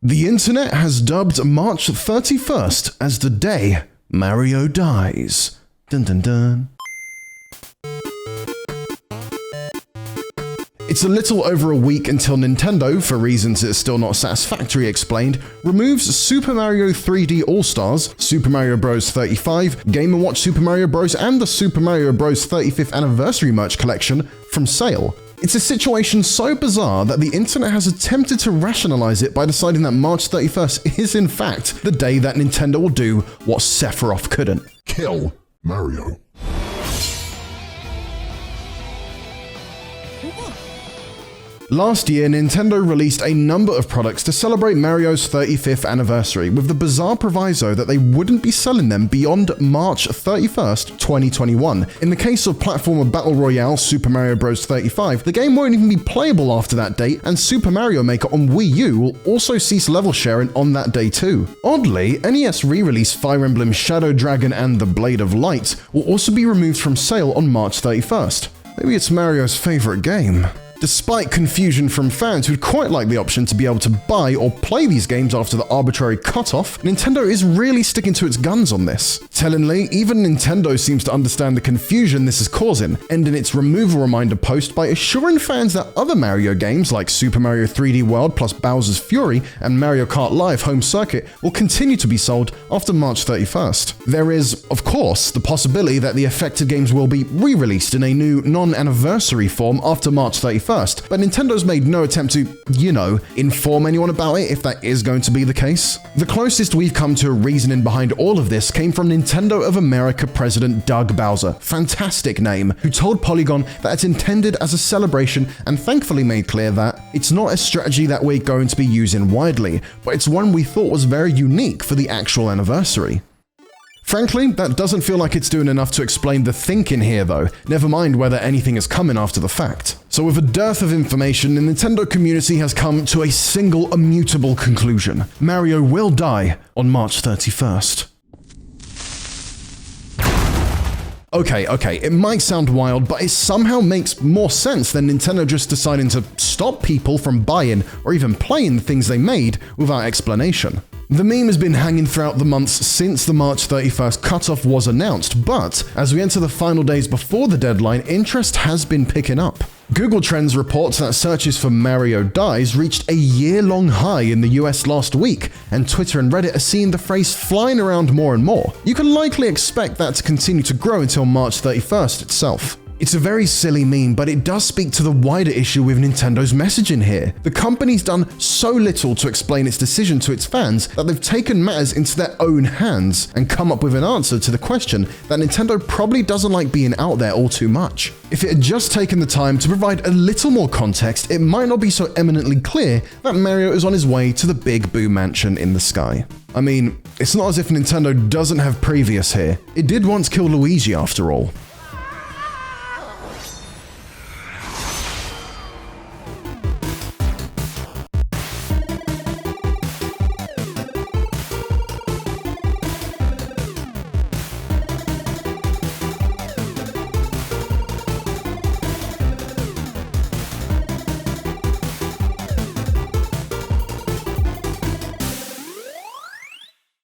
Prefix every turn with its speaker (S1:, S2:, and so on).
S1: The internet has dubbed March 31st as the day Mario dies. Dun dun dun. It's a little over a week until Nintendo, for reasons it's still not satisfactorily explained, removes Super Mario 3D All-Stars, Super Mario Bros. 35, Game & Watch Super Mario Bros. And the Super Mario Bros. 35th Anniversary merch collection from sale. It's a situation so bizarre that the internet has attempted to rationalize it by deciding that March 31st is in fact the day that Nintendo will do what Sephiroth couldn't.
S2: Kill Mario.
S1: Last year, Nintendo released a number of products to celebrate Mario's 35th anniversary, with the bizarre proviso that they wouldn't be selling them beyond March 31st, 2021. In the case of platformer Battle Royale Super Mario Bros. 35, the game won't even be playable after that date, and Super Mario Maker on Wii U will also cease level sharing on that day too. Oddly, NES re-release Fire Emblem Shadow Dragon and the Blade of Light will also be removed from sale on March 31st. Maybe it's Mario's favorite game. Despite confusion from fans who'd quite like the option to be able to buy or play these games after the arbitrary cutoff, Nintendo is really sticking to its guns on this. Tellingly, even Nintendo seems to understand the confusion this is causing, ending its removal reminder post by assuring fans that other Mario games like Super Mario 3D World plus Bowser's Fury and Mario Kart Live Home Circuit will continue to be sold after March 31st. There is, of course, the possibility that the affected games will be re-released in a new non-anniversary form after March 31st. But Nintendo's made no attempt to, inform anyone about it if that is going to be the case. The closest we've come to a reasoning behind all of this came from Nintendo of America President Doug Bowser, fantastic name, who told Polygon that it's intended as a celebration and thankfully made clear that it's not a strategy that we're going to be using widely, but it's one we thought was very unique for the actual anniversary. Frankly, that doesn't feel like it's doing enough to explain the thinking here though, never mind whether anything is coming after the fact. So with a dearth of information, the Nintendo community has come to a single immutable conclusion. Mario will die on March 31st. Okay, it might sound wild, but it somehow makes more sense than Nintendo just deciding to stop people from buying or even playing the things they made without explanation. The meme has been hanging throughout the months since the March 31st cutoff was announced, but as we enter the final days before the deadline, interest has been picking up. Google Trends reports that searches for Mario Dies reached a year-long high in the US last week, and Twitter and Reddit are seeing the phrase flying around more and more. You can likely expect that to continue to grow until March 31st itself. It's a very silly meme, but it does speak to the wider issue with Nintendo's messaging here. The company's done so little to explain its decision to its fans that they've taken matters into their own hands and come up with an answer to the question that Nintendo probably doesn't like being out there all too much. If it had just taken the time to provide a little more context, it might not be so eminently clear that Mario is on his way to the Big Boo Mansion in the sky. I mean, it's not as if Nintendo doesn't have previous here. It did once kill Luigi after all.